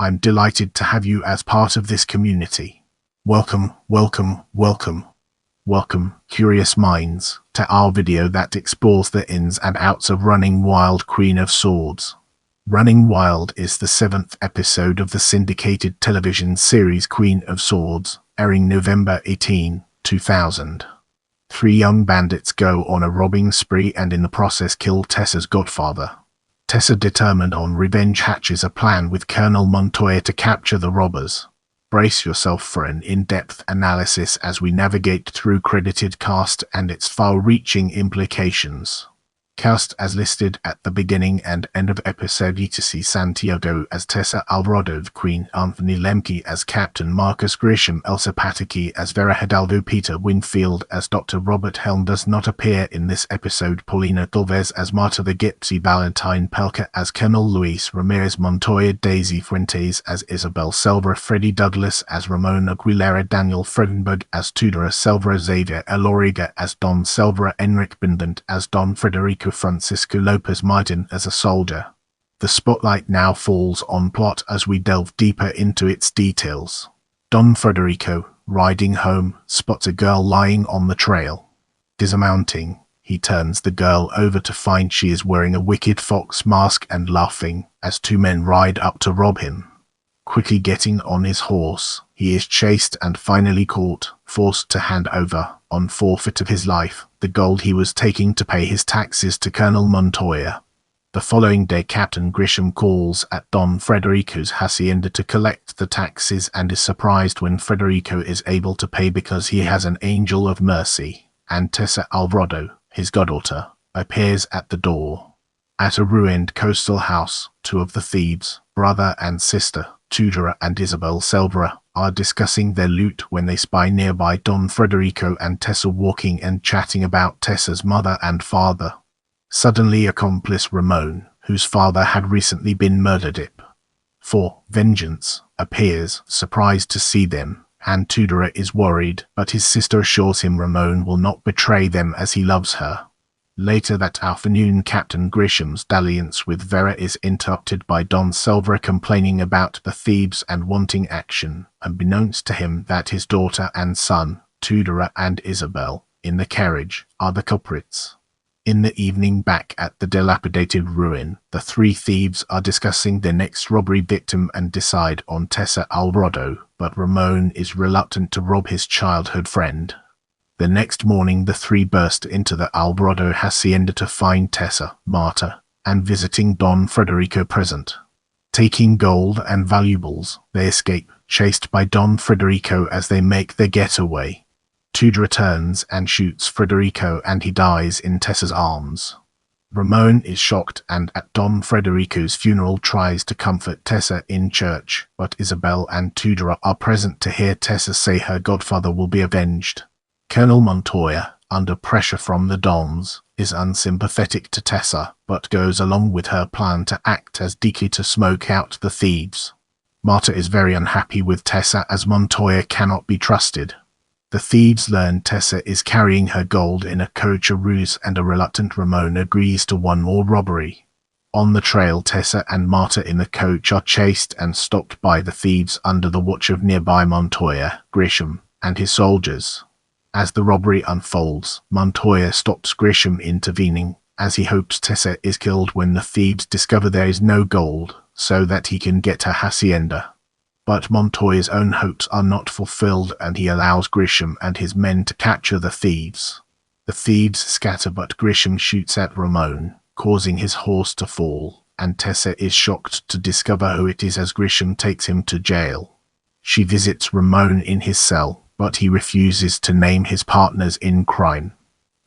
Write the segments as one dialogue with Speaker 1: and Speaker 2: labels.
Speaker 1: I'm delighted to have you as part of this community. Welcome, welcome, welcome. Welcome, curious minds, to our video that explores the ins and outs of Running Wild, Queen of Swords. Running Wild is the 7th episode of the syndicated television series Queen of Swords, airing November 18, 2000. 3 young bandits go on a robbing spree and in the process kill Tessa's godfather. Tessa, determined on revenge, hatches a plan with Colonel Montoya to capture the robbers. Brace yourself for an in-depth analysis as we navigate through credited cast and its far-reaching implications. Cast as listed at the beginning and end of episode: Tessa Santiago as Tessa Alvarado, Queen; Anthony Lemke as Captain; Marcus Grisham; Elsa Pataki as Vera Hidalgo; Peter Wingfield as Dr. Robert Helm does not appear in this episode; Paulina Galvez as Marta the Gypsy; Valentine Pelka as Colonel Luis Ramirez Montoya; Daisy Fuentes as Isabel Selva; Freddie Douglas as Ramon Aguilera; Daniel Fredenberg as Tudor Selva; Xavier Eloriga as Don Selva; Enric Bindant as Don Federico; Francisco Lopez Martin as a soldier. The spotlight now falls on plot as we delve deeper into its details. Don Federico, riding home, spots a girl lying on the trail. Dismounting, he turns the girl over to find she is wearing a wicked fox mask and laughing as 2 men ride up to rob him. Quickly getting on his horse, he is chased and finally caught, forced to hand over, on forfeit of his life, the gold he was taking to pay his taxes to Colonel Montoya. The following day, Captain Grisham calls at Don Federico's hacienda to collect the taxes and is surprised when Federico is able to pay because he has an angel of mercy, and Tessa Alvarado, his goddaughter, appears at the door. At a ruined coastal house, 2 of the thieves, brother and sister, Tudor and Isabel Selva, are discussing their loot when they spy nearby Don Federico and Tessa walking and chatting about Tessa's mother and father. Suddenly, accomplice Ramon, whose father had recently been murdered for vengeance, appears, surprised to see them, and Tudor is worried, but his sister assures him Ramon will not betray them as he loves her. Later that afternoon, Captain Grisham's dalliance with Vera is interrupted by Don Selva complaining about the thieves and wanting action, unbeknownst to him that his daughter and son, Tudor and Isabel, in the carriage, are the culprits. In the evening, back at the dilapidated ruin, the 3 thieves are discussing their next robbery victim and decide on Tessa Alvarado, but Ramon is reluctant to rob his childhood friend. The next morning, the 3 burst into the Alvarado hacienda to find Tessa, Marta, and visiting Don Federico present. Taking gold and valuables, they escape, chased by Don Federico as they make their getaway. Tudor returns and shoots Federico and he dies in Tessa's arms. Ramon is shocked and at Don Federico's funeral tries to comfort Tessa in church, but Isabel and Tudor are present to hear Tessa say her godfather will be avenged. Colonel Montoya, under pressure from the Dons, is unsympathetic to Tessa, but goes along with her plan to act as decoy to smoke out the thieves. Marta is very unhappy with Tessa as Montoya cannot be trusted. The thieves learn Tessa is carrying her gold in a coach ruse and a reluctant Ramon agrees to one more robbery. On the trail, Tessa and Marta in the coach are chased and stopped by the thieves under the watch of nearby Montoya, Grisham, and his soldiers. As the robbery unfolds, Montoya stops Grisham intervening, as he hopes Tessa is killed when the thieves discover there is no gold, so that he can get her hacienda. But Montoya's own hopes are not fulfilled and he allows Grisham and his men to capture the thieves. The thieves scatter but Grisham shoots at Ramon, causing his horse to fall, and Tessa is shocked to discover who it is as Grisham takes him to jail. She visits Ramon in his cell, but he refuses to name his partners in crime.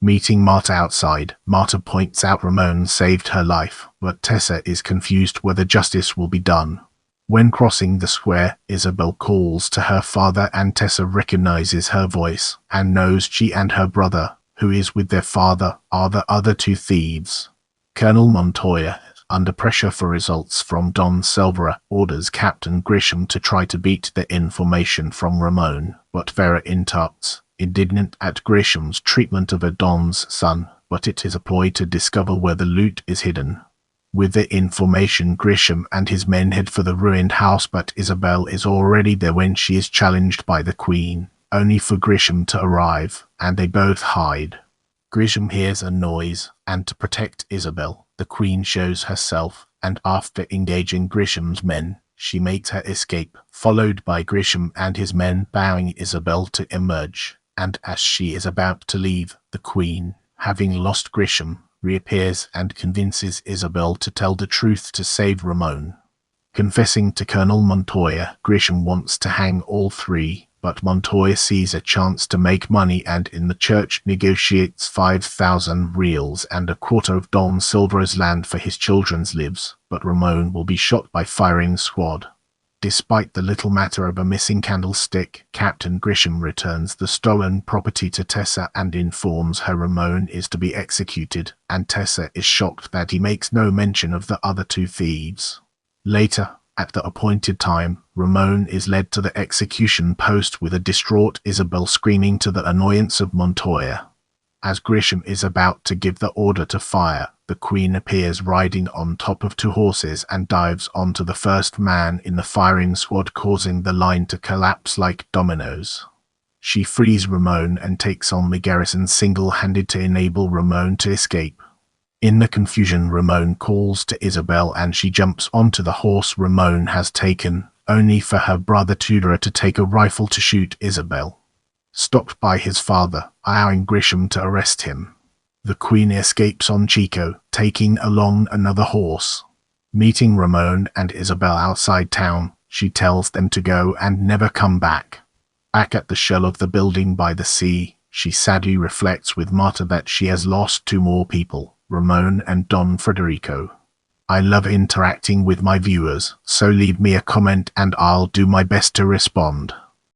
Speaker 1: Meeting Marta outside, Marta points out Ramon saved her life, but Tessa is confused whether justice will be done. When crossing the square, Isabel calls to her father and Tessa recognizes her voice and knows she and her brother, who is with their father, are the other 2 thieves. Colonel Montoya, under pressure for results from Don Selva, orders Captain Grisham to try to beat the information from Ramon, but Vera interrupts, indignant at Grisham's treatment of a Don's son, but it is a ploy to discover where the loot is hidden. With the information, Grisham and his men head for the ruined house, but Isabel is already there when she is challenged by the Queen, only for Grisham to arrive, and they both hide. Grisham hears a noise, and to protect Isabel, the Queen shows herself, and after engaging Grisham's men, she makes her escape, followed by Grisham and his men, bowing Isabel to emerge, and as she is about to leave, the Queen, having lost Grisham, reappears and convinces Isabel to tell the truth to save Ramon. Confessing to Colonel Montoya, Grisham wants to hang all three, but Montoya sees a chance to make money and in the church negotiates 5,000 reals and a quarter of Don Silvero's land for his children's lives, but Ramon will be shot by firing squad. Despite the little matter of a missing candlestick, Captain Grisham returns the stolen property to Tessa and informs her Ramon is to be executed, and Tessa is shocked that he makes no mention of the other two thieves. Later, at the appointed time, Ramon is led to the execution post with a distraught Isabel screaming to the annoyance of Montoya. As Grisham is about to give the order to fire, the Queen appears riding on top of two horses and dives onto the first man in the firing squad, causing the line to collapse like dominoes. She frees Ramon and takes on the garrison single-handed to enable Ramon to escape. In the confusion, Ramon calls to Isabel and she jumps onto the horse Ramon has taken, only for her brother Tudor to take a rifle to shoot Isabel. Stopped by his father, allowing Grisham to arrest him. The Queen escapes on Chico, taking along another horse. Meeting Ramon and Isabel outside town, she tells them to go and never come back. Back at the shell of the building by the sea, she sadly reflects with Marta that she has lost two more people, Ramon and Don Federico. I love interacting with my viewers, so leave me a comment and I'll do my best to respond.